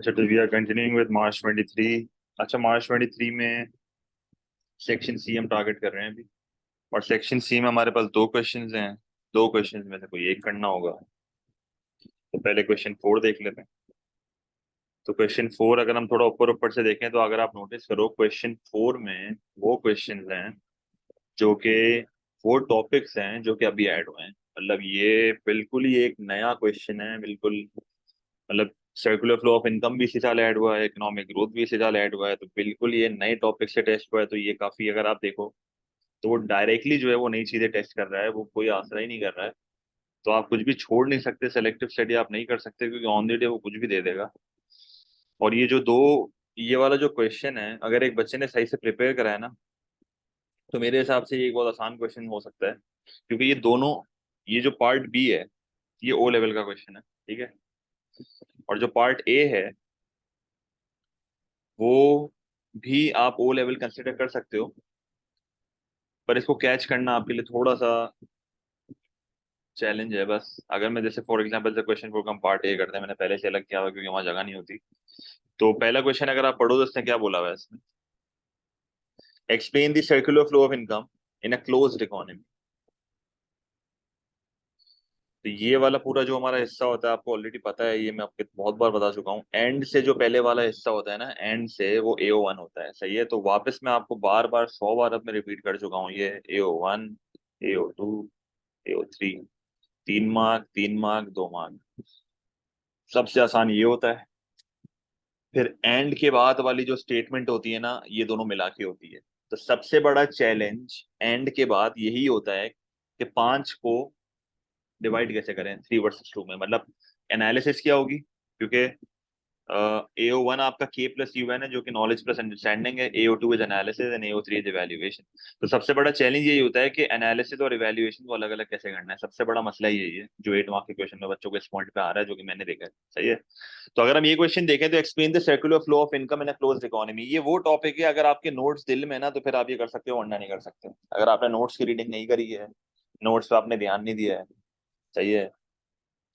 अच्छा, तो we are continuing with मार्च 23। अच्छा, मार्च 23 में सेक्शन सी हम टारगेट कर रहे हैं अभी। और सेक्शन सी में हमारे पास दो क्वेश्चंस हैं। दो क्वेश्चंस में से कोई एक करना होगा। तो पहले क्वेश्चन 4 देख लेते हैं। तो क्वेश्चन 4 अगर हम थोड़ा ऊपर ऊपर से देखें तो अगर आप नोटिस करो क्वेश्चन 4 में वो क्वेश्चंस हैं जो कि वो टॉपिक्स हैं जो कि अभी ऐड हुए हैं। मतलब ये बिल्कुल ही एक नया क्वेश्चन है, बिल्कुल। मतलब सर्कुलर फ्लो ऑफ इनकम भी इसी साल ऐड हुआ है, इकोनॉमिक ग्रोथ भी इसी साल ऐड हुआ है, तो बिल्कुल ये नए टॉपिक से टेस्ट हुआ है। तो ये काफी, अगर आप देखो तो वो डायरेक्टली जो है वो नई चीजें टेस्ट कर रहा है, वो कोई आसरा ही नहीं कर रहा है। तो आप कुछ भी छोड़ नहीं सकते, सेलेक्टिव स्टडी आप नहीं कर सकते, क्योंकि ऑन द डे वो कुछ भी दे देगा। और ये जो दो, ये वाला जो क्वेश्चन है, अगर एक बच्चे ने सही से प्रिपेयर करा है ना, तो मेरे हिसाब से ये एक बहुत आसान क्वेश्चन हो सकता है। क्योंकि ये दोनों, ये जो पार्ट बी है ये ओ लेवल का क्वेश्चन है, ठीक है। और जो पार्ट ए है वो भी आप ओ लेवल कंसिडर कर सकते हो। पर इसको कैच करना आपके लिए थोड़ा सा चैलेंज है बस। अगर मैं जैसे फॉर एग्जांपल से क्वेश्चन को हम पार्ट ए करते हैं, मैंने पहले से अलग किया हुआ क्योंकि वहां जगह नहीं होती। तो पहला क्वेश्चन अगर आप पढ़ो तो उसने क्या बोला हुआ है इसमें, explain the circular flow of income in a closed economy. तो ये वाला पूरा जो हमारा हिस्सा होता है आपको ऑलरेडी पता है, ये मैं आपको बहुत बार बता चुका हूँ। एंड से जो पहले वाला हिस्सा होता है ना, एंड से वो AO1 होता है, सही है। तो वापस मैं आपको बार बार 100 बार अब मैं रिपीट कर चुका हूँ, ये AO1, AO2, AO3। 3 mark, 3 mark, 2 mark. सबसे आसान ये होता है। फिर एंड के बाद वाली जो स्टेटमेंट होती है ना, ये दोनों मिला के होती है। तो सबसे बड़ा चैलेंज एंड के बाद यही होता है कि 5 को डिवाइड कैसे करें 3 वर्सेस 2 में। मतलब एनालिसिस क्या होगी, क्योंकि AO1 आपका K+UN है जो कि नॉलेज प्लस अंडरस्टैंडिंग है, AO2 is analysis and AO3 is evaluation. तो सबसे बड़ा चैलेंज यही होता है कि एनालिसिस और इवैल्यूएशन को अलग अलग कैसे करना है। सबसे बड़ा मसला यही है जो 8 मार्क के क्वेश्चन में बच्चों को इस पॉइंट पे आ रहा है, जो कि मैंने देखा है, सही है। तो अगर हम ये क्वेश्चन देखें तो explain the circular flow of income in a closed economy, ये वो टॉपिक है। अगर आपके नोट्स दिल में है ना तो फिर आप ये कर सकते हो, वरना नहीं कर सकते। अगर आपने नोट्स की रीडिंग नहीं करी है, नोट्स पे आपने ध्यान नहीं दिया है, सही है,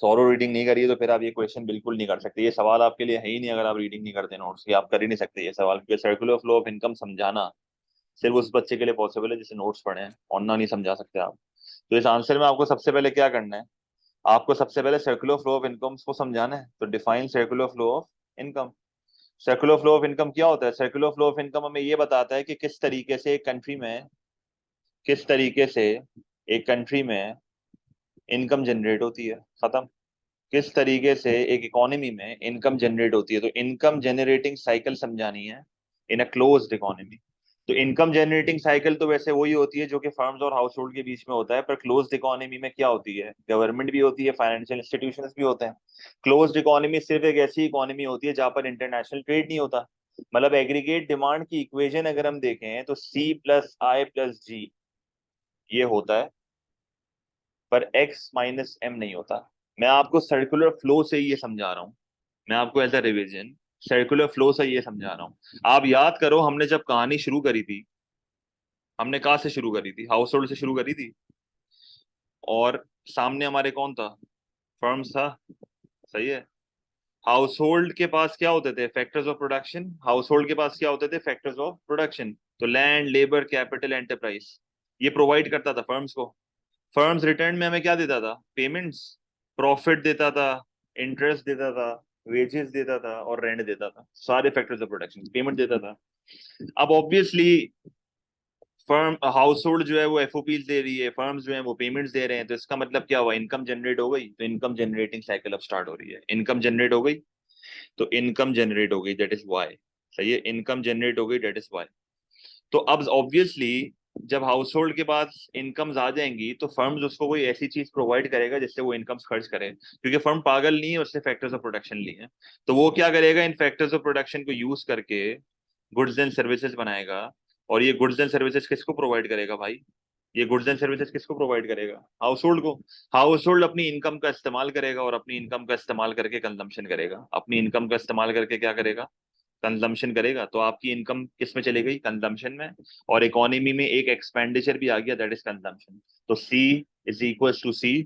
थॉरो रीडिंग नहीं करी है, तो फिर आप ये क्वेश्चन बिल्कुल नहीं कर सकते। ये सवाल आपके लिए है ही नहीं अगर आप रीडिंग नहीं करते नोट्स की, आप कर ही नहीं सकते ये सवाल, क्योंकि सर्कुलर फ्लो ऑफ इनकम समझाना सिर्फ उस बच्चे के लिए पॉसिबल है जिसे नोट्स पढ़े हैं, वरना नहीं समझा सकते आप। तो इस आंसर में आपको सबसे पहले क्या करना है, आपको सबसे पहले सर्कुलर फ्लो ऑफ इनकम को समझाना है। तो define circular flow of income. Circular flow of income क्या होता है? सर्कुलर फ्लो ऑफ इनकम हमें ये बताता है कि किस तरीके से एक कंट्री में, किस तरीके से एक कंट्री में इनकम जनरेट होती है, खत्म। किस तरीके से एक इकोनॉमी में इनकम जनरेट होती है, तो इनकम जनरेटिंग साइकिल समझानी है इन अ क्लोज्ड इकोनॉमी। तो इनकम जनरेटिंग साइकिल तो वैसे वही होती है जो कि फर्म्स और हाउस होल्ड के बीच में होता है, पर क्लोज्ड इकोनॉमी में क्या होती है, गवर्नमेंट भी होती है, फाइनेंशियल इंस्टीट्यूशंस भी होते हैं। क्लोज्ड इकोनॉमी सिर्फ एक ऐसी इकोनॉमी होती है जहां पर इंटरनेशनल ट्रेड नहीं होता। मतलब एग्रीगेट डिमांड की इक्वेशन अगर हम देखें तो C+I+G ये होता है, पर X-M नहीं होता। मैं आपको सर्कुलर फ्लो से ये समझा रहा हूँ, मैं आपको as a revision circular flow से ये समझा रहा हूँ। आप याद करो हमने जब कहानी शुरू करी थी, हमने कहाँ से शुरू करी थी? हाउस होल्ड से शुरू करी थी। और सामने हमारे कौन था? फर्म्स था, सही है। हाउस होल्ड के पास क्या होते थे? Factors of production. House hold के पास क्या होते थे? Factors of production. तो लैंड, लेबर, कैपिटल, एंटरप्राइज, ये प्रोवाइड करता था फर्म्स को। फर्म्स रिटर्न में हमें क्या देता था? पेमेंट्स, प्रॉफिट देता था, इंटरेस्ट देता था, वेजेस देता था और रेंट देता था। सारे फैक्टर्स ऑफ प्रोडक्शन पेमेंट देता था। अब ऑब्वियसली फर्म, हाउस होल्ड जो है वो FOPs दे रही है, फर्म्स जो है वो पेमेंट्स दे रहे हैं, तो इसका मतलब क्या हुआ? इनकम जनरेट हो गई। तो इनकम जनरेटिंग साइकिल अब स्टार्ट हो रही है। इनकम जनरेट हो गई, तो इनकम जनरेट हो गई, दैट इज वाई। सही है, इनकम जनरेट हो गई, दैट इज वाई। तो अब ऑब्वियसली जब हाउस होल्ड के पास इनकम्स आ जाएंगी तो फर्म्स उसको कोई ऐसी चीज प्रोवाइड करेगा जिससे वो इनकम्स खर्च करे, क्योंकि फर्म पागल नहीं है, उसने फैक्टर्स ऑफ प्रोडक्शन ली है। तो वो क्या करेगा? इन फैक्टर्स ऑफ प्रोडक्शन को यूज करके गुड्स एंड सर्विसेज बनाएगा। और ये गुड्स एंड सर्विसेज किसको प्रोवाइड करेगा भाई? ये गुड्स एंड सर्विसेज किसको प्रोवाइड करेगा? हाउस होल्ड को। हाउस होल्ड अपनी इनकम का इस्तेमाल करेगा और अपनी इनकम का इस्तेमाल करके कंजम्पशन करेगा। अपनी इनकम का इस्तेमाल करके क्या करेगा? कंजम्पशन करेगा। तो आपकी इनकम किस में चली गई? कंजम्पशन में। और इकोनॉमी में एक एक्सपेंडिचर भी आ गया, दैट इज कंजम्पशन। तो C = C,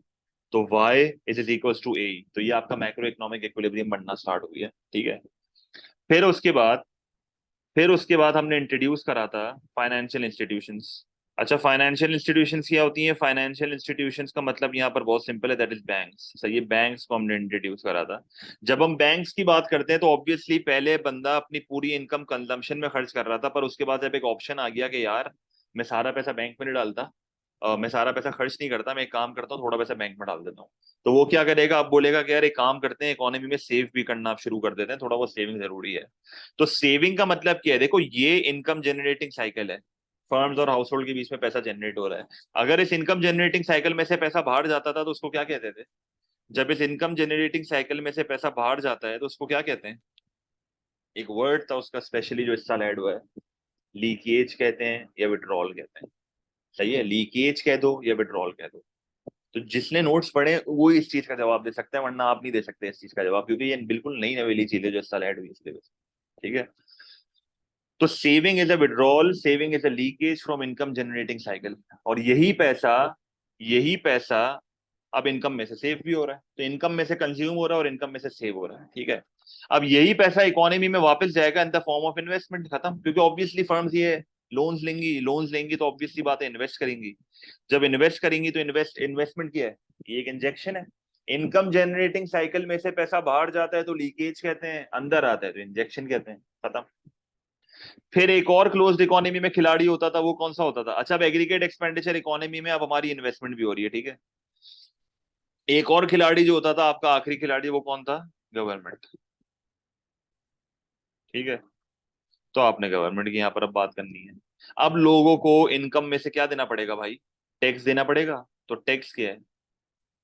तो Y = A। तो ये आपका मैक्रो इकोनॉमिक इक्विलिब्रियम बनना स्टार्ट हो गया, ठीक है। फिर उसके बाद फिर उसके बाद हमने इंट्रोड्यूस करा था फाइनेंशियल इंस्टीट्यूशंस। अच्छा, फाइनेंशियल इंस्टीट्यूशंस क्या होती हैं? फाइनेंशियल इंस्टीट्यूशंस का मतलब यहाँ पर बहुत सिंपल है, दैट इज बैंक्स। सही है, बैंक्स को हमने इंट्रोड्यूस करा था। जब हम बैंक्स की बात करते हैं तो ऑब्वियसली पहले बंदा अपनी पूरी इनकम कंजम्पशन में खर्च कर रहा था, पर उसके बाद जब एक ऑप्शन आ गया कि यार मैं सारा पैसा बैंक में नहीं डालता, मैं सारा पैसा खर्च नहीं करता, मैं एक काम करता हूँ थोड़ा पैसा बैंक में डाल देता हूँ, तो वो क्या करेगा? आप बोलेगा कि यार एक काम करते हैं, इकोनॉमी में सेव भी करना आप शुरू कर देते हैं, थोड़ा बहुत सेविंग जरूरी है। तो सेविंग का मतलब क्या है? देखो, ये इनकम जनरेटिंग साइकिल है, फर्म्स और हाउस होल्ड के बीच में पैसा जनरेट हो रहा है। अगर इस इनकम जनरेटिंग साइकिल में से पैसा बाहर जाता था तो उसको क्या कहते थे? जब इस इनकम जनरेटिंग साइकिल में से पैसा बाहर जाता है तो उसको क्या कहते हैं? एक वर्ड था उसका स्पेशली जो इस साल ऐड हुआ है, लीकेज कहते हैं या विड्रॉल कहते हैं। सही है, लीकेज कह दो या विड्रॉल कह दो। तो जिसने नोट्स पढ़े वो इस चीज का जवाब दे सकता है, वरना आप नहीं दे सकते इस चीज का जवाब, क्योंकि ये बिल्कुल नई नवेली चीज है जो इस साल ऐड हुई इसलिए। ठीक है, तो saving is a withdrawal, saving is a leakage from income generating cycle. और यही पैसा अब इनकम में से सेव भी हो रहा है, तो इनकम में से कंज्यूम हो रहा है और इनकम में से सेव हो रहा है। ठीक है, अब यही पैसा इकोनॉमी में वापस जाएगा in the form of investment. खत्म, क्योंकि ऑब्वियसली फर्म्स ये लोन्स लेंगी तो ऑब्वियसली बात है इन्वेस्ट करेंगी। जब इन्वेस्ट करेंगी तो इन्वेस्टमेंट क्या है? ये एक इंजेक्शन है। इनकम जनरेटिंग साइकिल में से पैसा बाहर जाता है तो लीकेज कहते हैं, अंदर आता है तो इंजेक्शन कहते हैं। खत्म। फिर एक और क्लोज्ड इकोनॉमी में खिलाड़ी होता था, वो कौन सा होता था? अच्छा, अब एग्रीगेट एक्सपेंडिचर इकोनॉमी में अब हमारी इन्वेस्टमेंट भी हो रही है। ठीक है, एक और खिलाड़ी जो होता था आपका आखिरी खिलाड़ी, वो कौन था? गवर्नमेंट। ठीक है, तो आपने गवर्नमेंट की यहाँ पर अब बात करनी है। अब लोगों को इनकम में से क्या देना पड़ेगा भाई? टैक्स देना पड़ेगा। तो टैक्स क्या है?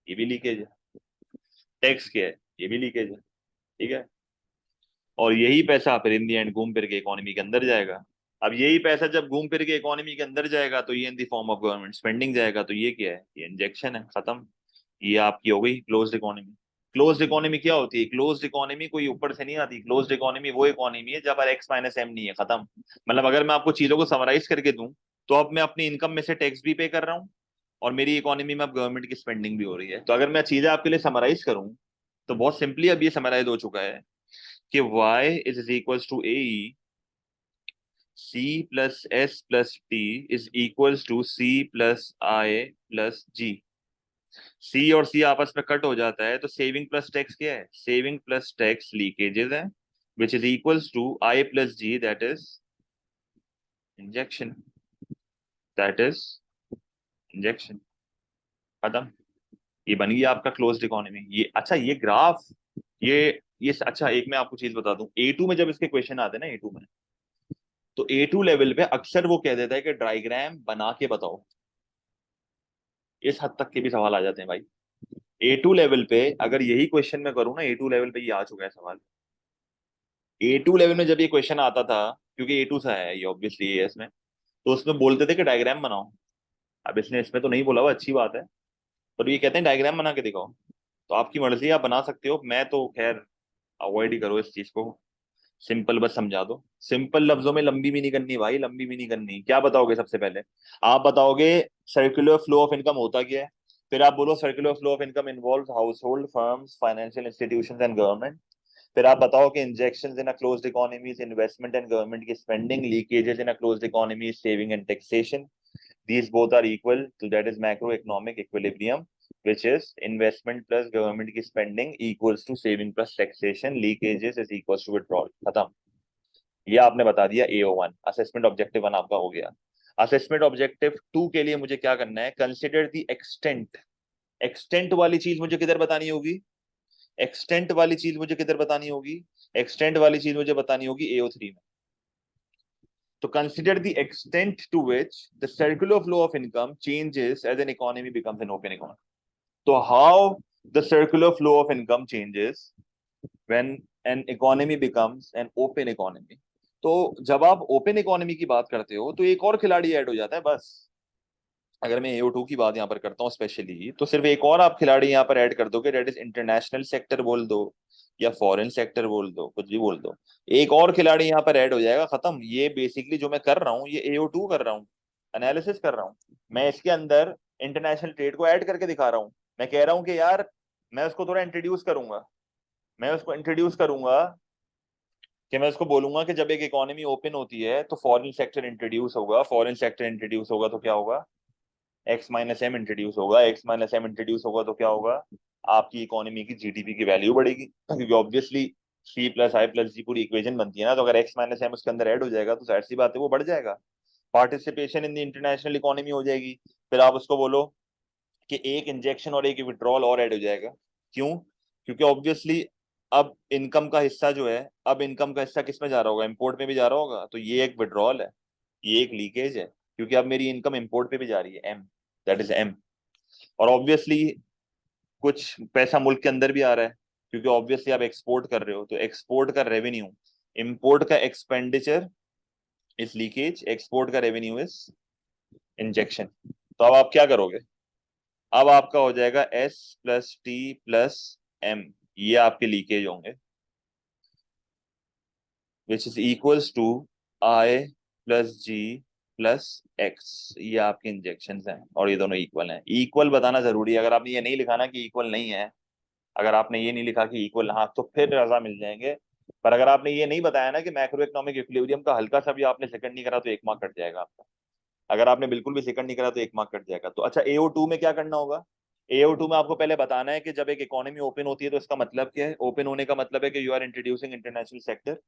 ये भी लीकेज है। टैक्स क्या है? ये भी लीकेज है। ठीक है, और यही पैसा फिर इन दी एंड घूम फिर के इकोनॉमी के अंदर जाएगा। अब यही पैसा जब घूम फिर के इकोनॉमी के अंदर जाएगा तो ये in the form of government spending जाएगा, तो ये क्या है? ये इंजेक्शन है। खत्म, ये आपकी हो गई क्लोज्ड इकोनॉमी। क्लोज्ड इकोनॉमी क्या होती है? क्लोज्ड इकोनॉमी कोई ऊपर से नहीं आती। क्लोज्ड इकोनॉमी वो इकोनॉमी है जब एक्स माइनस एम नहीं है। खत्म, मतलब अगर मैं आपको चीजों को समराइज करके दूं तो अब मैं अपनी इनकम में से टैक्स भी पे कर रहा हूँ और मेरी इकोनॉमी में अब गवर्नमेंट की स्पेंडिंग भी हो रही है। तो अगर मैं चीजें आपके लिए समराइज करूं तो बहुत सिंपली अब ये समराइज हो चुका है कि y is equals to a C plus S plus T is equals to C plus I plus G. C और सी आपस में कट हो जाता है तो सेविंग प्लस टैक्स क्या है? सेविंग प्लस टैक्स लीकेजेस है, which is equals to I plus G, that is injection. That is injection. खत्म, ये बन गया आपका क्लोज्ड इकोनॉमी। ये अच्छा, ये ग्राफ, ये अच्छा, एक मैं आपको चीज बता दूं, A2 में जब इसके क्वेश्चन आते हैं ना, A2 में, तो A2 लेवल पे अक्सर वो कह देता है कि डायग्राम बना के बताओ। इस हद तक के भी सवाल आ जाते हैं भाई। A2 लेवल पे अगर यही क्वेश्चन मैं करूँ ना, A2 लेवल पे ये आ चुका है सवाल। A2 लेवल में जब ये क्वेश्चन आता था, क्योंकि A2 सा है ये ऑब्वियसली ये इसमें, तो उसमें बोलते थे कि डायग्राम बनाओ। अब इसने इसमें तो नहीं बोला, वो अच्छी बात है, पर ये कहते हैं डायग्राम बना के दिखाओ। तो आपकी मर्जी, आप बना सकते हो, मैं तो खैर अवॉइड ही करो इस चीज को। सिंपल बस समझा दो, सिंपल लफ्जों में, लंबी भी नहीं करनी भाई, लंबी भी नहीं करनी। क्या बताओगे सबसे पहले? आप बताओगे सर्कुलर फ्लो ऑफ इनकम होता क्या है, फिर आप बोलो circular flow of income involve household, firms, financial institutions and government. फिर आप बताओ कि injections in a closed economy is investment and government की spending, leakages in a closed economy is saving and taxation, these both are equal to, that is macroeconomic equilibrium, which is investment plus government की spending equals to saving plus taxation, leakages is equals to withdrawal। खत्म, ये आपने बता दिया AO1। Assessment objective 1 आपका हो गया। Assessment objective 2 के लिए मुझे क्या करना है? Consider the extent. एक्सटेंट वाली चीज मुझे किधर बतानी होगी? एक्सटेंट वाली चीज मुझे किधर बतानी होगी? एक्सटेंट वाली चीज मुझे बतानी होगी AO3 में। तो consider the extent to which the circular flow of income changes as an economy becomes an open economy. So how the circular flow of income changes when an economy becomes an open economy. तो जब आप open economy की बात करते हो तो एक और खिलाड़ी ऐड हो जाता है बस। अगर मैं AO2 की बात यहाँ पर करता हूँ स्पेशली, तो सिर्फ एक और आप खिलाड़ी यहाँ पर ऐड कर दोगे, डेट इज इंटरनेशनल सेक्टर बोल दो या फॉरेन सेक्टर बोल दो, कुछ भी बोल दो, एक और खिलाड़ी यहाँ पर ऐड हो जाएगा। खत्म, ये बेसिकली जो मैं कर रहा हूँ ये AO2 कर रहा हूँ, एनालिसिस कर रहा हूँ। मैं इसके अंदर इंटरनेशनल ट्रेड को ऐड करके दिखा रहा हूँ। मैं कह रहा हूँ कि यार मैं उसको थोड़ा इंट्रोड्यूस करूंगा, मैं उसको इंट्रोड्यूस करूंगा कि मैं इसको बोलूंगा कि जब एक इकोनॉमी ओपन होती है तो फॉरेन सेक्टर इंट्रोड्यूस होगा, फॉरेन सेक्टर इंट्रोड्यूस होगा तो क्या होगा, एक्स माइनस एम इंट्रोड्यूस होगा, एक्स माइनस एम इंट्रोड्यूस होगा तो क्या होगा, आपकी इकोनॉमी की जीडीपी की वैल्यू बढ़ेगी, क्योंकि obviously C plus I plus जी पूरी इक्वेशन बनती है ना, तो अगर एक्स माइनस एम उसके अंदर ऐड हो जाएगा तो जाहिर सी बात है वो बढ़ जाएगा, participation in the international economy हो जाएगी। फिर आप उसको बोलो कि एक इंजेक्शन और एक विड्रॉल और ऐड हो जाएगा। क्यों? क्योंकि ऑब्वियसली अब इनकम का हिस्सा जो है, अब इनकम का हिस्सा किस में जा रहा होगा, इंपोर्ट में भी जा रहा होगा, तो ये एक विड्रॉल है, ये एक लीकेज है, क्योंकि अब मेरी इनकम इंपोर्ट पे भी जा रही है, एम, दैट इज एम। और ऑब्वियसली कुछ पैसा मुल्क के अंदर भी आ रहा है, क्योंकि ऑब्वियसली आप एक्सपोर्ट कर रहे हो, तो एक्सपोर्ट का रेवेन्यू, इंपोर्ट का एक्सपेंडिचर इज लीकेज, एक्सपोर्ट का रेवेन्यू इज इंजेक्शन। तो अब आप क्या करोगे, अब आपका हो जाएगा S plus T plus M, ये आपके लीकेज होंगे, which is equals to I plus G plus X, ये आपके इंजेक्शन हैं और ये दोनों इक्वल हैं। इक्वल बताना जरूरी है, अगर आपने ये नहीं लिखा ना कि इक्वल नहीं है, अगर आपने ये नहीं लिखा कि इक्वल, हाँ तो फिर रजा मिल जाएंगे। पर अगर आपने ये नहीं बताया ना कि मैक्रो इकोनॉमिक इक्विलिब्रियम का हल्का सा भी आपने सेकंड नहीं करा तो 1 मार्क कट जाएगा आपका, अगर आपने बिल्कुल भी सेकंड नहीं करा तो 1 मार्क कट जाएगा। तो अच्छा, AO2 में क्या करना होगा, AO2 में आपको पहले बताना है कि जब एक इकोनॉमी ओपन होती है तो इसका मतलब क्या है, ओपन होने का मतलब है कि you are introducing international sector.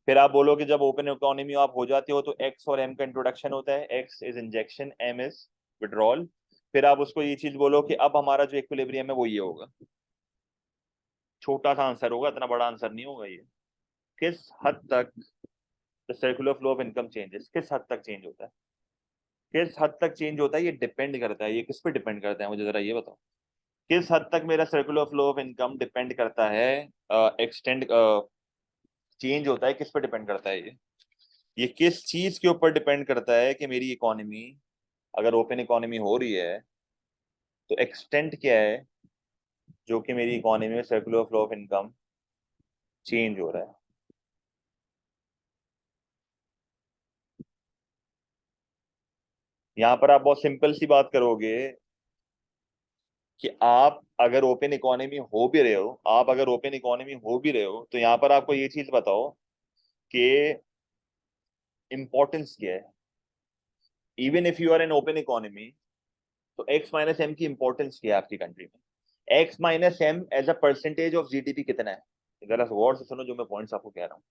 फिर आप बोलो कि जब ओपन इकोनॉमी आप हो जाते हो तो एक्स और एम का इंट्रोडक्शन होता है, X is injection, M is withdrawal. फिर आप उसको ये चीज बोलो कि अब हमारा जो इक्विलिब्रियम है वो ये होगा, छोटा सा आंसर होगा, इतना बड़ा आंसर नहीं होगा ये। किस हद तक the circular flow of income changes, किस हद तक चेंज होता है, किस हद तक चेंज होता है, ये डिपेंड करता है, ये किस पे डिपेंड करता है, मुझे जरा ये बताओ, किस हद तक मेरा circular flow of income depend करता है, एक्सटेंड चेंज होता है, किस पे डिपेंड करता है ये किस चीज के ऊपर डिपेंड करता है कि मेरी इकोनॉमी, अगर ओपन इकोनॉमी हो रही है तो एक्सटेंट क्या है जो कि मेरी इकोनॉमी में circular flow of income change हो रहा है। यहाँ पर आप बहुत सिंपल सी बात करोगे कि आप अगर ओपन इकोनॉमी हो भी रहे हो, आप अगर ओपन इकोनॉमी हो भी रहे हो तो यहाँ पर आपको ये चीज बताओ कि इंपॉर्टेंस क्या है, even if you are an open economy, तो एक्स माइनस एम की इंपॉर्टेंस क्या है आपकी कंट्री में, X minus M as a percentage of GDP कितना है, जरा गौर से सुनो जो मैं पॉइंट्स आपको कह रहा हूँ।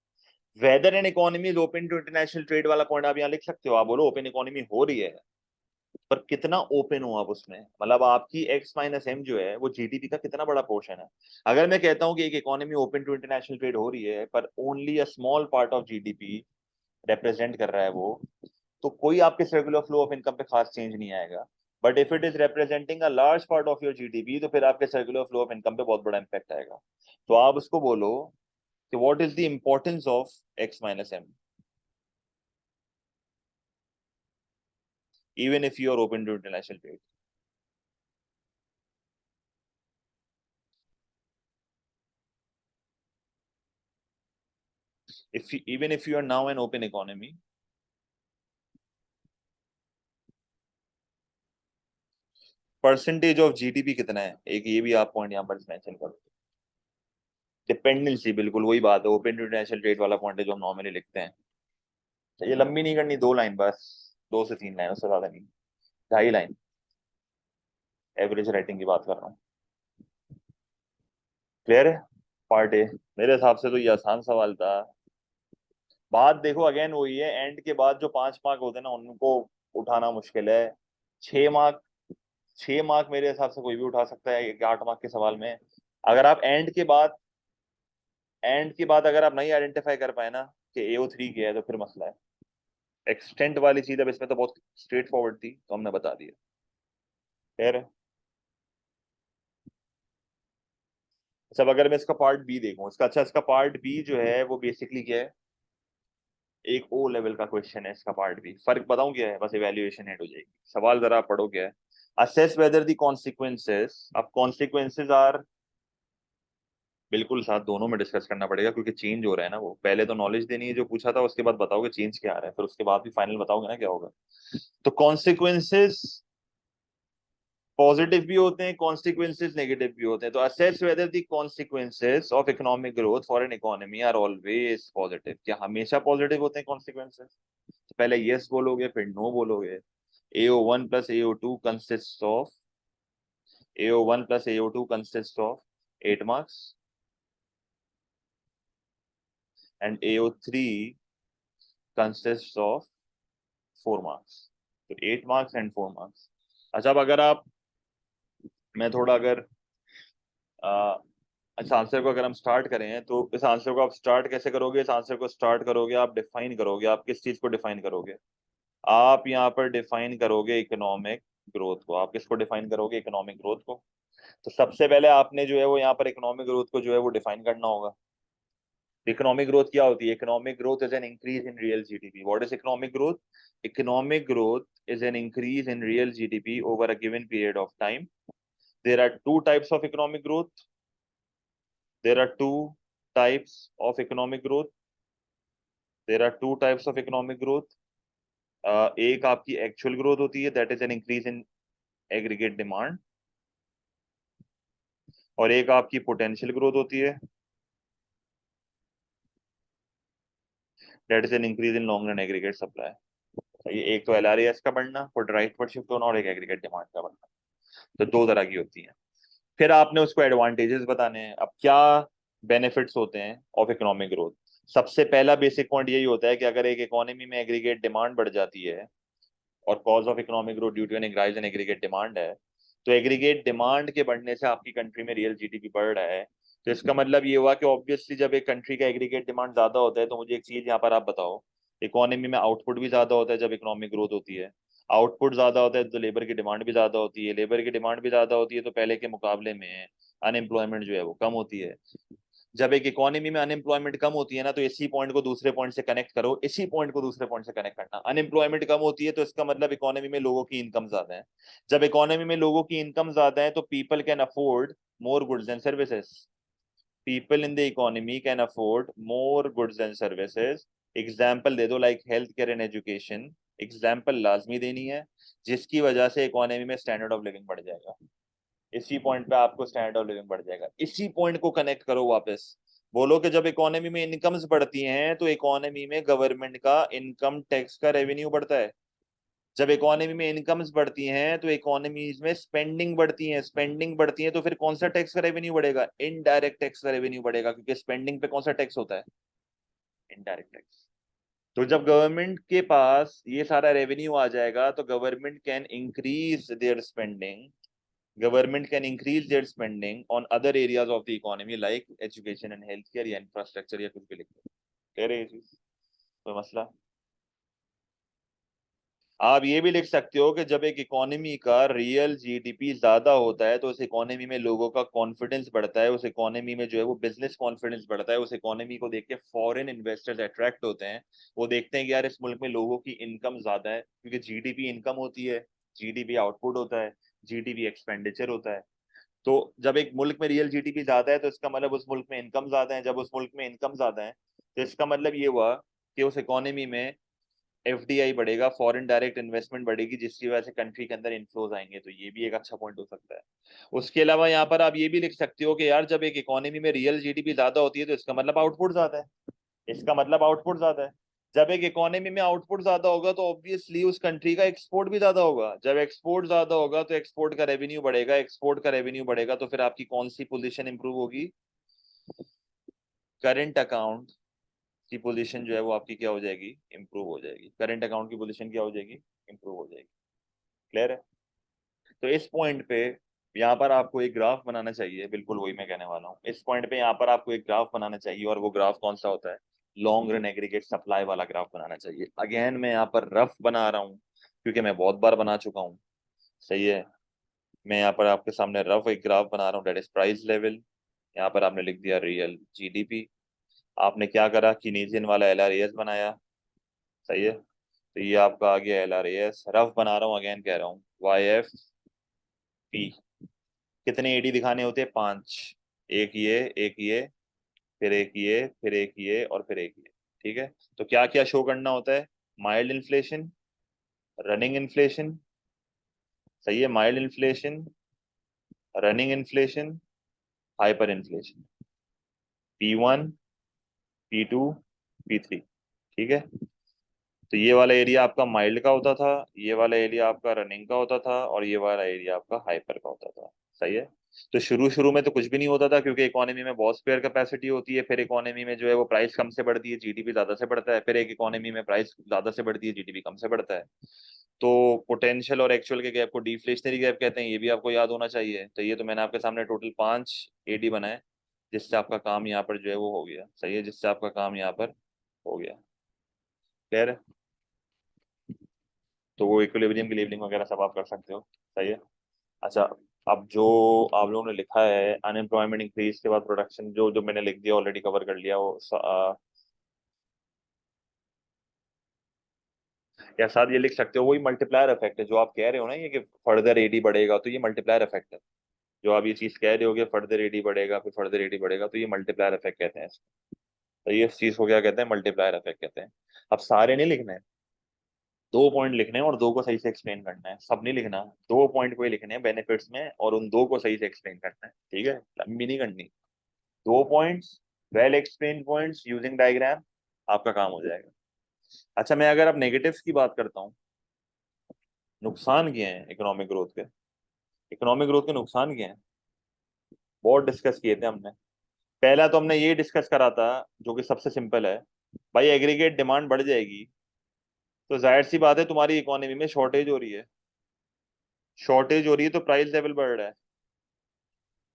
Whether an economy is open to international trade वाला पॉइंट आप यहाँ लिख सकते हो, आप बोलो ओपन इकोनॉमी हो रही है, पर कितना ओपन हो आप उसमें, मतलब आपकी एक्स माइनस एम जो है वो जीडीपी का कितना बड़ा पोर्शन है। अगर मैं कहता हूँ कि एक economy open to international trade हो रही है पर only a small part of GDP represent कर रहा है वो, तो कोई आपके सर्कुलर फ्लो ऑफ इनकम पे खास चेंज नहीं आएगा। But if it is representing a large part of your GDP तो फिर आपके सर्कुलर फ्लो ऑफ इनकम पे बहुत बड़ा इंपैक्ट आएगा। तो आप उसको बोलो कि what is the importance of X minus M even if you are open to international trade. If you, even if you are now an open economy, percentage of GDP कितना है, एक ये भी आप पॉइंट यहाँ पर मेंशन करो। Dependency, बिल्कुल वही बात है, ओपन टू इंटरनेशनल ट्रेड वाला पॉइंट है जो हम नॉर्मली लिखते हैं। ये लंबी नहीं करनी, 2 लाइन बस, 2 से 3 लाइन, उससे ज्यादा नहीं, 2.5 लाइन, एवरेज राइटिंग की बात कर रहा हूँ। क्लियर है? पार्ट ए, मेरे हिसाब से तो ये आसान सवाल था। बात देखो अगेन वही है, एंड के बाद जो 5 मार्क होते हैं ना उनको उठाना मुश्किल है। 6 मार्क, 6 मार्क मेरे हिसाब से कोई भी उठा सकता है 8 मार्क के सवाल में। अगर आप एंड के बाद अगर आप नहीं आइडेंटिफाई कर पाए ना कि AO3 क्या है तो फिर मसला है। एक्सटेंट वाली चीज अब इसमें तो बहुत स्ट्रेट फॉरवर्ड थी तो हमने बता दिया। खैर, सब अगर मैं इसका पार्ट बी देखूं इसका, अच्छा इसका पार्ट बी जो है वो बेसिकली क्या है, एक ओ लेवल का क्वेश्चन है इसका पार्ट बी। फर्क बताऊं क्या है, बस इवैल्यूएशन हेड हो जाएगी, सवाल जरा आप पढ़ो क्या है। असेस वेदर द कॉन्सिक्वेंसेस, अब कॉन्सिक्वेंसेस आर, बिल्कुल साथ दोनों में डिस्कस करना पड़ेगा क्योंकि चेंज हो रहा है ना, वो पहले तो नॉलेज देनी है जो पूछा था, उसके बाद बताओगे चेंज क्या आ रहा है, फिर उसके बाद भी फाइनल बताओगे ना क्या होगा। तो कॉन्सिक्वेंसेस पॉजिटिव भी होते हैं, कॉन्सिक्वेंसेज नेगेटिव भी होते हैं। तो assess whether the consequences of economic growth for an economy are always positive. क्या हमेशा पॉजिटिव होते हैं कॉन्सिक्वेंसेज? तो पहले यस बोलोगे फिर नो बोलोगे। AO1 plus AO2 consist of AO1 plus AO2 consist of 8 marks and AO3 consist of 4 marks। तो 8 marks एंड 4 marks। अच्छा, अब अगर आप, मैं थोड़ा अगर इस आंसर को अगर हम स्टार्ट करें तो इस आंसर को आप स्टार्ट कैसे करोगे? इस आंसर को स्टार्ट करोगे, आप डिफाइन करोगे। आप किस चीज को डिफाइन करोगे? आप यहाँ पर डिफाइन करोगे इकोनॉमिक ग्रोथ को। आप किसको डिफाइन करोगे? इकोनॉमिक ग्रोथ को। तो सबसे पहले आपने जो है वो यहाँ पर इकोनॉमिक ग्रोथ को जो है वो डिफाइन करना होगा। इकोनॉमिक ग्रोथ क्या होती है? Economic growth is an increase in real GDP. What is economic growth? Economic growth is an increase in real GDP over a given period of time. There are two types of economic growth. There are two types of economic growth. There are two types of economic growth. एक आपकी actual growth होती है, that is an increase in aggregate demand. और एक आपकी potential growth होती है, that is an increase in long run aggregate supply. ये एक तो LRAS का बढ़ना, फॉर राइटवर्ड शिफ्ट होना, और एक एग्रीगेट डिमांड का बढ़ना। तो दो तरह की होती है। फिर आपने उसको एडवांटेजेस बताने हैं। अब क्या बेनिफिट्स होते हैं ऑफ इकोनॉमिक ग्रोथ? सबसे पहला बेसिक पॉइंट यही होता है कि अगर एक इकोनॉमी में एग्रीगेट डिमांड बढ़ जाती है, और cause of economic growth due to an rise in aggregate demand है, तो एग्रीगेट डिमांड के बढ़ने से आपकी कंट्री में रियल जीडीपी बढ़ रहा है। तो इसका मतलब ये हुआ कि ऑब्वियसली जब एक कंट्री का एग्रीगेट डिमांड ज्यादा होता है, तो मुझे एक चीज यहाँ पर आप बताओ, इकोनॉमी में आउटपुट भी ज्यादा होता है जब इकोनॉमिक ग्रोथ होती है। आउटपुट ज्यादा होता है तो लेबर की डिमांड भी ज्यादा होती है। लेबर की डिमांड भी ज्यादा होती है तो पहले के मुकाबले में अनएम्प्लॉयमेंट जो है वो कम होती है। जब एक इकोनॉमी में अनएम्प्लॉयमेंट कम होती है ना, तो इसी पॉइंट को दूसरे पॉइंट से कनेक्ट करो, इसी पॉइंट को दूसरे पॉइंट से कनेक्ट करना। अनएम्प्लॉयमेंट कम होती है तो इसका मतलब इकोनॉमी में लोगों की इनकम ज्यादा है। जब इकोनॉमी में लोगों की इनकम ज्यादा है तो people can afford more goods and services. People in the economy can afford more goods and services. Example दे दो, like health care and education. Example लाजमी देनी है, जिसकी वजह से इकोनॉमी में स्टैंडर्ड ऑफ लिविंग बढ़ जाएगा। इसी पॉइंट पे आपको स्टैंडर्ड ऑफ लिविंग बढ़ जाएगा। इसी पॉइंट को कनेक्ट करो वापस। बोलो कि जब इकोनॉमी में इनकम्स बढ़ती हैं तो इकोनॉमी में गवर्नमेंट का इनकम टैक्स का रेवेन्यू बढ़ता है। जब इकोनॉमी में इनकम्स बढ़ती हैं तो इकोनॉमीज में स्पेंडिंग बढ़ती है। स्पेंडिंग बढ़ती है तो फिर कौन सा टैक्स का रेवेन्यू बढ़ेगा? इनडायरेक्ट टैक्स का रेवेन्यू बढ़ेगा, क्योंकि स्पेंडिंग पे कौन सा टैक्स होता है? Indirect tax. तो जब गवर्नमेंट के पास ये सारा रेवेन्यू आ जाएगा तो government can increase their spending. Government can increase their spending on other areas of the economy like education and healthcare या infrastructure या कुछ भी लिख लो। कह रहे हैं ये चीज, कोई मसला? आप ये भी लिख सकते हो कि जब एक इकोनॉमी का रियल जीडीपी ज्यादा होता है तो उस इकोनॉमी में लोगों का कॉन्फिडेंस बढ़ता है। उस इकोनॉमी में जो है वो बिजनेस कॉन्फिडेंस बढ़ता है। उस इकोनॉमी को देख के फॉरेन इन्वेस्टर्स अट्रैक्ट होते हैं। वो देखते हैं कि यार इस मुल्क में लोगों की इनकम ज्यादा है, क्योंकि जीडीपी इनकम होती है, जीडीपी आउटपुट होता है, जीडीपी एक्सपेंडिचर होता है। तो जब एक मुल्क में रियल जीडीपी ज्यादा है तो इसका मतलब उस मुल्क में इनकम ज्यादा है। जब उस मुल्क में इनकम ज्यादा है तो इसका मतलब ये हुआ कि उस इकोनॉमी में FDI बढ़ेगा, फॉरेन डायरेक्ट इन्वेस्टमेंट बढ़ेगी, जिसकी वजह से कंट्री के अंदर इन्फ्लोज आएंगे। तो ये भी एक अच्छा पॉइंट हो सकता है। उसके अलावा यहाँ पर आप ये भी लिख सकते हो कि यार जब एक इकोनॉमी में रियल जीडीपी ज्यादा होती है तो इसका मतलब आउटपुट ज्यादा है। इसका मतलब आउटपुट ज्यादा है। जब एक इकोनॉमी में आउटपुट ज्यादा होगा तो ऑब्वियसली उस कंट्री का एक्सपोर्ट भी ज्यादा होगा। जब एक्सपोर्ट ज्यादा होगा तो एक्सपोर्ट का रेवेन्यू बढ़ेगा। एक्सपोर्ट का रेवेन्यू बढ़ेगा तो फिर आपकी कौन सी पोजीशन इंप्रूव होगी? करंट अकाउंट की पोजीशन जो है वो आपकी क्या हो जाएगी? इंप्रूव हो जाएगी। करंट अकाउंट की पोजीशन क्या हो जाएगी? इंप्रूव हो जाएगी। क्लियर है? तो इस पॉइंट पे यहाँ पर आपको एक ग्राफ बनाना चाहिए। बिल्कुल वही मैं कहने वाला हूँ। इस पॉइंट पे यहाँ पर आपको एक ग्राफ बनाना चाहिए, और वो ग्राफ कौन सा होता है? लॉन्ग रन एग्रीगेट सप्लाई वाला ग्राफ बनाना चाहिए। अगेन मैं यहाँ पर रफ बना रहा हूँ क्योंकि मैं बहुत बार बना चुका हूँ। सही है। मैं यहाँ पर आपके सामने रफ एक ग्राफ बना रहा हूँ, डेट इज प्राइस लेवल। यहाँ पर आपने लिख दिया रियल जीडीपी। आपने क्या करा? कीनेजियन वाला LRAS बनाया। सही है। तो ये आपका आ गया LRAS। रफ बना रहा हूँ, अगेन कह रहा हूँ, YFP। कितने AD दिखाने होते हैं? 5। एक ये, एक ये, फिर एक ये, फिर एक ये, और फिर एक ये। ठीक है। तो क्या क्या शो करना होता है? माइल्ड इन्फ्लेशन, रनिंग इन्फ्लेशन, सही है, mild inflation, running inflation, hyper inflation, P1, P2, P3। ठीक है, तो ये वाला एरिया आपका माइल्ड का होता था, ये वाला एरिया आपका रनिंग का होता था, और ये वाला एरिया आपका हाइपर का होता था। सही है। तो शुरू शुरू में तो कुछ भी नहीं होता था, क्योंकि इकोनॉमी में बहुत स्पेयर कैपेसिटी होती है। फिर इकोनॉमी में जो है वो प्राइस कम से बढ़ती है, जीडीपी ज्यादा से बढ़ता है। फिर एक इकोनॉमी में प्राइस ज्यादा से बढ़ती है, जीडीपी कम से बढ़ता है। तो पोटेंशियल और एक्चुअल के गैप को डिफ्लेशनरी गैप कहते हैं, ये भी आपको याद होना चाहिए। तो ये तो मैंने आपके सामने टोटल 5 AD बनाए, जिससे आपका काम यहाँ पर जो है वो हो गया। सही है, जिससे आपका काम यहाँ पर हो गया। क्लियर है। तो वो इक्विलिब्रियम की लेबलिंग वगैरह सब आप कर सकते हो। सही है। अच्छा, अब जो आप लोगों ने लिखा है अनएम्प्लॉयमेंट इंक्रीज के बाद प्रोडक्शन, जो जो मैंने लिख दिया ऑलरेडी कवर कर लिया वो या साथ ये लिख सकते हो, वही मल्टीप्लायर इफेक्ट है जो आप कह रहे हो ना, ये कि फर्दर एडी बढ़ेगा, तो ये मल्टीप्लायर इफेक्ट है। जो आप ये चीज कह रहे हो कि फर्दर एडी बढ़ेगा, फिर फर्दर एडी बढ़ेगा, तो ये मल्टीप्लायर इफेक्ट कहते हैं इसको। तो ये इस चीज को क्या कहते हैं, मल्टीप्लायर इफेक्ट कहते हैं। अब सारे नहीं लिखने, 2 पॉइंट लिखने हैं और दो को सही से एक्सप्लेन करना है। सब नहीं लिखना, 2 पॉइंट को ही लिखने हैं बेनिफिट्स में, और उन दो को सही से एक्सप्लेन करना है। ठीक है, लंबी नहीं करनी। 2 points, well explain points using diagram, आपका काम हो जाएगा। अच्छा, मैं अगर अब नेगेटिव्स की बात करता हूँ, नुकसान क्या है इकोनॉमिक ग्रोथ के, इकोनॉमिक ग्रोथ के नुकसान क्या है, बहुत डिस्कस किए थे हमने। पहला तो हमने ये डिस्कस करा था, जो कि सबसे सिंपल है, भाई एग्रीगेट डिमांड बढ़ जाएगी, तो जाहिर सी बात है तुम्हारी इकोनॉमी में शॉर्टेज हो रही है। शॉर्टेज हो रही है तो प्राइस लेवल बढ़ रहा है।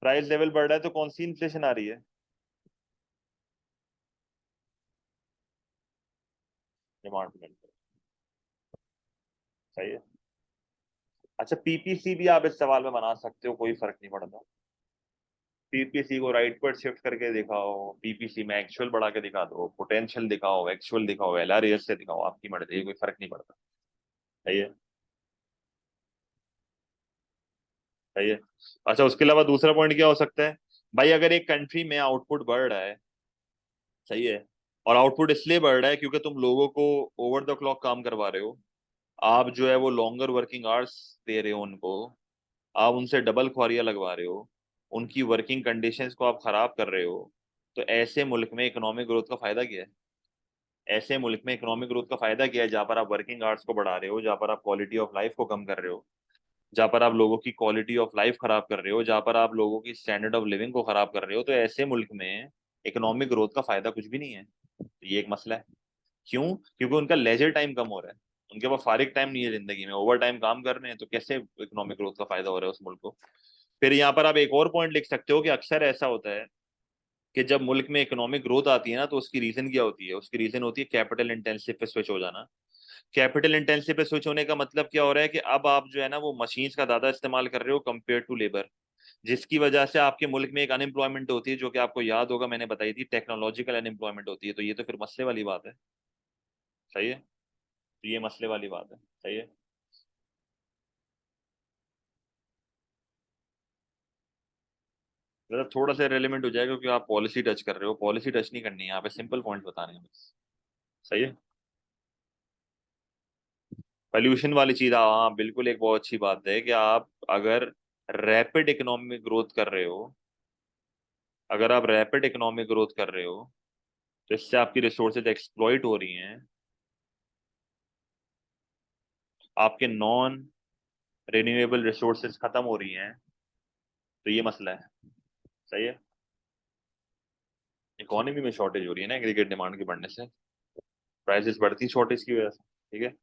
प्राइस लेवल बढ़ रहा है तो कौन सी इन्फ्लेशन आ रही है, डिमांड में। सही है। अच्छा, पीपीसी भी आप इस सवाल में बना सकते हो, कोई फर्क नहीं पड़ता। पीपीसी को राइट पर शिफ्ट करके दिखाओ, पीपीसी में एक्चुअल बढ़ा के दिखा दो, पोटेंशियल दिखाओ, एक्चुअल दिखाओ, एलआरएस से दिखाओ, आपकी मर्जी है, कोई फर्क नहीं पड़ता। सही है। सही है। अच्छा, उसके अलावा दूसरा पॉइंट क्या हो सकता है, भाई अगर एक कंट्री में आउटपुट बढ़ रहा है, सही है, और आउटपुट इसलिए बढ़ रहा है क्योंकि तुम लोगों को ओवर द क्लॉक काम करवा रहे हो, आप जो है वो लॉन्गर वर्किंग आवर्स दे रहे हो उनको, आप उनसे डबल ख्वारियां लगवा रहे हो, उनकी वर्किंग कंडीशंस को आप खराब कर रहे हो, तो ऐसे मुल्क में इकोनॉमिक ग्रोथ का फायदा क्या है। ऐसे मुल्क में इकोनॉमिक ग्रोथ का फायदा क्या है, जहाँ पर आप वर्किंग आवर्स को बढ़ा रहे हो, जहाँ पर आप क्वालिटी ऑफ लाइफ को कम कर रहे हो, जहाँ पर आप लोगों की क्वालिटी ऑफ लाइफ खराब कर रहे हो, जहाँ पर आप लोगों की स्टैंडर्ड ऑफ लिविंग को खराब कर रहे हो, तो ऐसे मुल्क में इकोनॉमिक ग्रोथ का फायदा कुछ भी नहीं है। तो ये एक मसला है। क्यों? क्योंकि उनका लेजर टाइम कम हो रहा है, उनके पास फारिग टाइम नहीं है जिंदगी में, ओवर टाइम काम कर रहे हैं, तो कैसे इकोनॉमिक ग्रोथ का फायदा हो रहा है उस मुल्क को। फिर यहाँ पर आप एक और पॉइंट लिख सकते हो कि अक्सर ऐसा होता है कि जब मुल्क में इकोनॉमिक ग्रोथ आती है ना, तो उसकी रीजन क्या होती है, उसकी रीजन होती है कैपिटल इंटेंसिव पे स्विच हो जाना। कैपिटल इंटेंसिव पे स्विच होने का मतलब क्या हो रहा है कि अब आप जो है ना वो मशीन्स का ज्यादा इस्तेमाल कर रहे हो कंपेयर टू लेबर, जिसकी वजह से आपके मुल्क में एक अनएम्प्लॉयमेंट होती है, जो कि आपको याद होगा मैंने बताई थी, टेक्नोलॉजिकल अनएम्प्लॉयमेंट होती है। तो ये तो फिर मसले वाली बात है। सही है। तो ये मसले वाली बात है। सही है। मतलब थोड़ा सा रेलिवेंट हो जाएगा, क्योंकि आप पॉलिसी टच कर रहे हो, पॉलिसी टच नहीं करनी है यहाँ पे, सिंपल पॉइंट बताने हैं बस। सही है। पॉल्यूशन वाली चीज, हाँ बिल्कुल, एक बहुत अच्छी बात है कि आप अगर रैपिड इकोनॉमिक ग्रोथ कर रहे हो, अगर आप रैपिड इकोनॉमिक ग्रोथ कर रहे हो, तो इससे आपकी रिसोर्सेज एक्सप्लॉइट हो रही हैं, आपके नॉन रिन्यूएबल रिसोर्सेज खत्म हो रही हैं, तो ये मसला है। सही है। इकोनॉमी में शॉर्टेज हो रही है ना एग्रीगेट डिमांड के बढ़ने से, प्राइसेस बढ़ती शॉर्टेज की वजह से। ठीक है।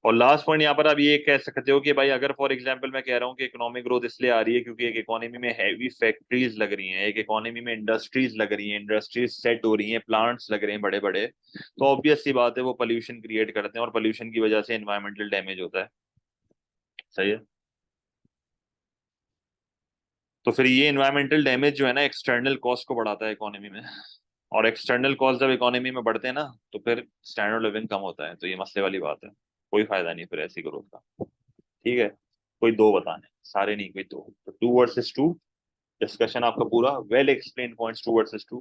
और लास्ट पॉइंट यहाँ पर आप ये कह सकते हो कि भाई अगर फॉर एग्जांपल मैं कह रहा हूँ कि इकोनॉमिक ग्रोथ इसलिए आ रही है क्योंकि एक इकोनॉमी में हैवी फैक्ट्रीज लग रही हैं, एक इकोनॉमी में इंडस्ट्रीज लग रही हैं, इंडस्ट्रीज सेट हो रही हैं, प्लांट्स लग रहे हैं बड़े बड़े, तो ऑब्वियस सी बात है वो पोल्यूशन क्रिएट करते हैं, और पोल्यूशन की वजह से एनवायरमेंटल डैमेज होता है। सही है। तो फिर ये एनवायरमेंटल डैमेज जो है ना एक्सटर्नल कॉस्ट को बढ़ाता है इकोनॉमी में, और एक्सटर्नल कॉस्ट जब इकोनॉमी में बढ़ते हैं ना, तो फिर स्टैंडर्ड लिविंग कम होता है, तो ये मसले वाली बात है। कोई फायदा नहीं फिर ऐसी ग्रोथ का। ठीक है। कोई दो बताने, सारे नहीं, कोई दो। तो 2 वर्सेस 2 डिस्कशन आपका पूरा, well explain points 2 versus 2,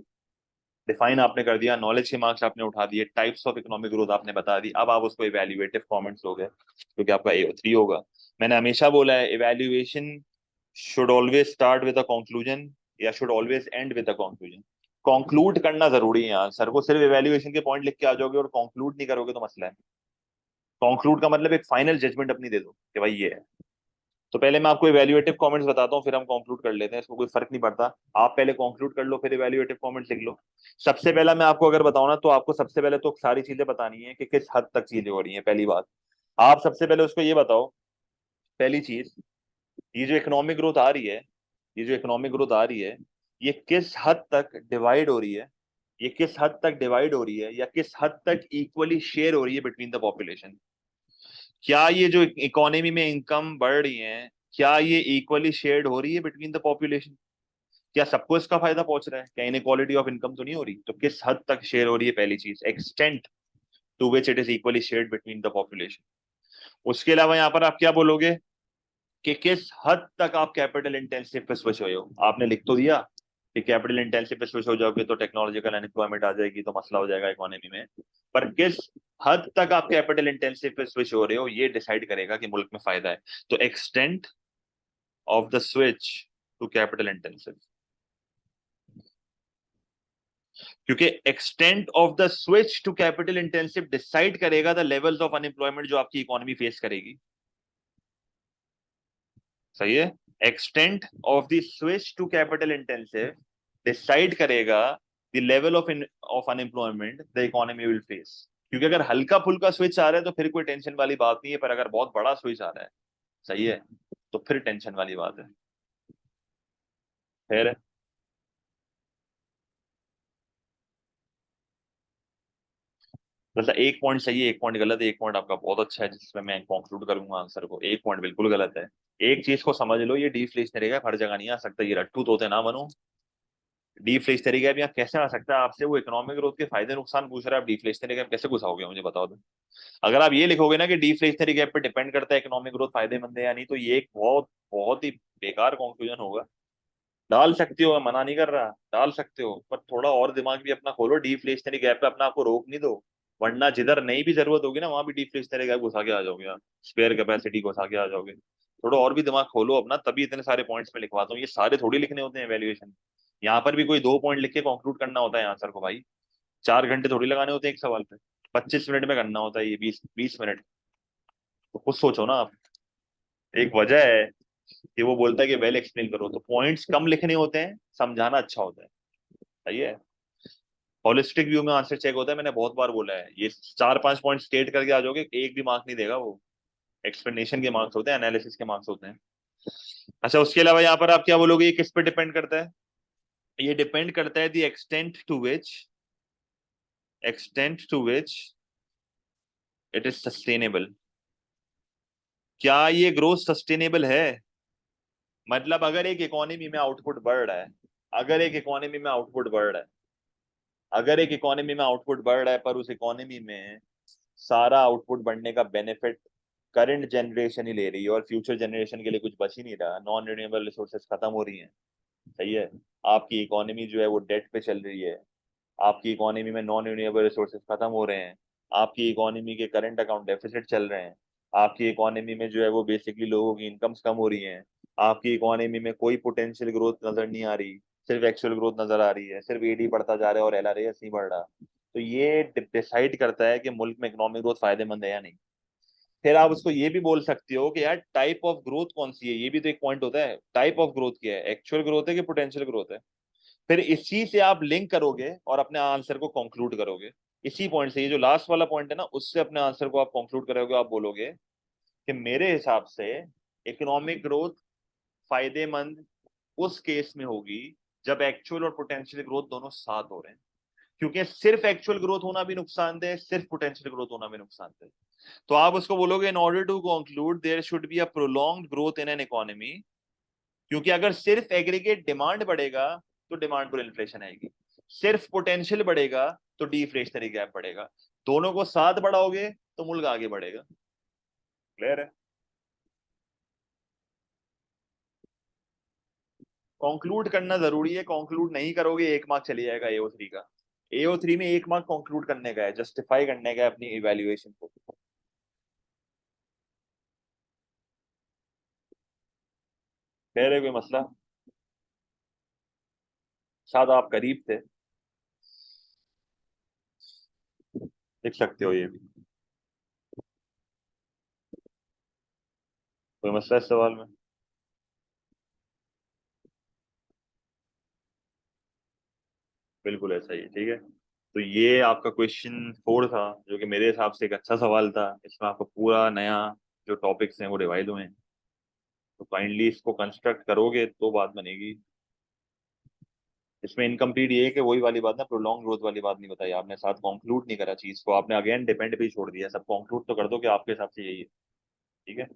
define आपने कर दिया, नॉलेज के मार्क्स आपने उठा दिए, टाइप्स ऑफ इकोनॉमिक ग्रोथ आपने बता दी। अब आप उसको इवेल्युएटिव कमेंट्स लोगे, क्योंकि आपका AO3 होगा। मैंने हमेशा बोला है evaluation should always start with a conclusion या should always end with a conclusion. Conclude करना जरूरी है यार। सर को सिर्फ इवैल्यूएशन के पॉइंट लिख के आ जाओगे और कंक्लूड नहीं करोगे तो मसला है। कंक्लूड का मतलब एक फाइनल जजमेंट अपनी दे दो कि भाई ये है। तो पहले मैं आपको इवैल्यूएटिव कमेंट्स बताता हूँ, फिर हम कंक्लूड कर लेते हैं, इसको कोई फर्क नहीं पड़ता। आप पहले कंक्लूड कर लो, फिर इवैल्यूएटिव कमेंट्स लिख लो। सबसे पहला मैं आपको अगर बताऊं ना, तो आपको सबसे पहले तो सारी चीजें बतानी है कि किस हद तक चीजें हो रही हैं। पहली बात, आप सबसे पहले उसको ये बताओ। पहली चीज, ये जो इकोनॉमिक ग्रोथ आ रही है, ये जो इकोनॉमिक ग्रोथ आ रही है, ये किस हद तक डिवाइड हो रही है, ये किस हद तक डिवाइड हो रही है या किस हद तक इक्वली शेयर हो रही है बिटवीन द पॉपुलेशन। क्या ये जो इकोनॉमी में इनकम बढ़ रही है, क्या ये इक्वली शेयर्ड हो रही है बिटवीन द पॉपुलेशन? क्या सबको इसका फायदा पहुंच रहा है? क्या इनइक्वालिटी ऑफ इनकम तो नहीं हो रही? तो किस हद तक शेयर हो रही है, पहली चीज, extent to which it is equally shared between the population. उसके अलावा यहाँ पर आप क्या बोलोगे कि किस हद तक आप कैपिटल इंटेंसिव पे स्विच हुए हो। आपने लिख तो दिया कि कैपिटल इंटेंसिव पे स्विच हो जाओगे तो टेक्नोलॉजिकल अनएम्प्लॉयमेंट आ जाएगी, तो मसला हो जाएगा इकोनॉमी में। पर किस हद तक आप कैपिटल इंटेंसिव पे स्विच हो रहे हो, ये डिसाइड करेगा कि मुल्क में फायदा है। तो extent of the switch to capital intensive, क्योंकि extent of the switch to capital intensive decide करेगा द लेवल्स ऑफ अनएम्प्लॉयमेंट जो आपकी इकोनॉमी फेस करेगी। सही है। Extent of the switch to capital intensive decide करेगा the level of unemployment the economy will face. क्योंकि अगर हल्का फुल्का स्विच आ रहा है तो फिर कोई टेंशन वाली बात नहीं है, पर अगर बहुत बड़ा स्विच आ रहा है, सही है, तो फिर टेंशन वाली बात है। फिर मतलब एक पॉइंट सही है, एक पॉइंट गलत है, एक पॉइंट आपका बहुत अच्छा है जिसमें मैं कंक्लूड करूंगा आंसर को, एक पॉइंट बिल्कुल गलत है। एक चीज को समझ लो, ये डिफ्लेशनरी का हर जगह नहीं आ सकता, ये रट्टू तोते ना बनो। डिफ्लेशनरी गैप यहाँ कैसे आ सकता है? आपसे वो इकोनॉमिक ग्रोथ के फायदे नुकसान पूछ रहा है, आप डिफ्लेशनरी गैप कैसे घुसाओगे मुझे बताओ तो। अगर आप ये लिखोगे ना कि डिफ्लेशनरी गैप पे डिपेंड करता है इकोनॉमिक ग्रोथ फायदेमंद है या नहीं, तो ये एक बहुत बहुत ही बेकार कंक्लूजन होगा। डाल सकते हो, मैं मना नहीं कर रहा, डाल सकते हो, पर थोड़ा और दिमाग भी अपना खोलो। डिफ्लेशनरी गैप पे अपना आपको रोक नहीं दो, वरना जिधर नहीं भी जरूरत होगी ना वहां भी डिफ्लेशनरी गैप घुसा के आ जाओगे आप, स्पेयर कैपेसिटी घुसा के आ जाओगे। थोड़ा और भी दिमाग खोलो अपना, तभी इतने सारे पॉइंट्स में लिखवाता हूँ, ये सारे थोड़ी लिखने होते हैं वैल्यूएशन। यहाँ पर भी कोई दो पॉइंट लिख के कंक्लूड करना होता है आंसर को भाई। 4 घंटे थोड़ी लगाने होते हैं एक सवाल पे, 25 मिनट में करना होता है ये, 20 20 मिनट। तो खुद सोचो ना आप। एक वजह है कि वो बोलता है कि वेल एक्सप्लेन करो, तो पॉइंट्स कम लिखने होते हैं, समझाना अच्छा होता है। सही है। होलिस्टिक व्यू में आंसर चेक होता है, मैंने बहुत बार बोला है, ये 4 5 पॉइंट स्टेट करके आ जाओगे, एक भी मार्क नहीं देगा वो। एक्सप्लेनेशन के मार्क्स होते हैं, एनालिसिस के मार्क्स होते हैं। अच्छा, उसके अलावा यहाँ पर आप क्या बोलोगे, ये किस पे डिपेंड करता है? ये डिपेंड करता है the extent to which it is sustainable. क्या ये ग्रोथ सस्टेनेबल है? मतलब अगर एक इकोनॉमी में आउटपुट बढ़ रहा है, अगर एक इकोनॉमी में आउटपुट बढ़ रहा है, अगर एक इकोनॉमी में आउटपुट बढ़ रहा है, पर उस इकोनॉमी में सारा आउटपुट बढ़ने का बेनिफिट करंट जनरेशन ही ले रही है और फ्यूचर जनरेशन के लिए कुछ बच ही नहीं रहा, नॉन रिन्यूएबल रिसोर्सेज खत्म हो रही हैं। सही है। आपकी इकोनॉमी जो है वो डेट पे चल रही है, आपकी इकोनॉमी में नॉन रिन्यूएबल रिसोर्सेज खत्म हो रहे हैं, आपकी इकोनॉमी के करंट अकाउंट डेफिसिट चल रहे हैं, आपकी इकोनॉमी में जो है वो बेसिकली लोगों की इनकम्स कम हो रही हैं, आपकी इकोनॉमी में कोई पोटेंशियल ग्रोथ नजर नहीं आ रही, सिर्फ एक्चुअल ग्रोथ नजर आ रही है, सिर्फ एडी बढ़ता जा रहा है और एलआरएस नहीं बढ़ रहा। तो ये डिसाइड करता है कि मुल्क में इकोनॉमिक ग्रोथ फायदेमंद है या नहीं। फिर आप उसको ये भी बोल सकते हो कि यार टाइप ऑफ ग्रोथ कौन सी है, ये भी तो एक पॉइंट होता है। टाइप ऑफ ग्रोथ क्या है, एक्चुअल ग्रोथ है कि पोटेंशियल ग्रोथ है? फिर इसी से आप लिंक करोगे और अपने आंसर को कंक्लूड करोगे। इसी पॉइंट से, ये जो लास्ट वाला पॉइंट है ना, उससे अपने आंसर को आप कंक्लूड करोगे। आप बोलोगे कि मेरे हिसाब से इकोनॉमिक ग्रोथ फायदेमंद उस केस में होगी जब एक्चुअल और पोटेंशियल ग्रोथ दोनों साथ हो रहे हैं। क्योंकि सिर्फ एक्चुअल ग्रोथ होना भी नुकसानदेह, सिर्फ पोटेंशियल ग्रोथ होना भी नुकसानदेह। तो आप उसको बोलोगे in order to conclude there should be a prolonged growth in an economy. क्योंकि अगर सिर्फ एग्रीगेट डिमांड बढ़ेगा तो डिमांड पर इन्फ्लेशन आएगी, सिर्फ पोटेंशियल बढ़ेगा तो डिफ्लेशनरी गैप बढ़ेगा। दोनों को साथ बढ़ाओगे तो मुल्क आगे बढ़ेगा। क्लियर है? कंक्लूड करना जरूरी है, कंक्लूड नहीं करोगे 1 मार्क चली जाएगा AO3 का। AO3 में 1 मार्क कंक्लूड करने का है, जस्टिफाई करने का है अपनी इवेल्युएशन को। कह रहे कोई मसला? शायद आप करीब थे। लिख सकते हो ये भी। कोई मसला इस सवाल में? बिल्कुल ऐसा ही है, ठीक है। तो ये आपका क्वेश्चन 4 था, जो कि मेरे हिसाब से एक अच्छा सवाल था। इसमें आपका पूरा नया जो टॉपिक्स हैं वो रिवाइज हुए हैं। तो काइंडली इसको कंस्ट्रक्ट करोगे तो बात बनेगी। इसमें इनकम्प्लीट ये है कि वही वाली बात ना, प्रोलॉन्ग ग्रोथ वाली बात नहीं बताई आपने, साथ कंक्लूड नहीं करा चीज को, आपने अगेन डिपेंड पे ही छोड़ दिया। सब कंक्लूड तो कर दो कि आपके हिसाब से यही है। ठीक है।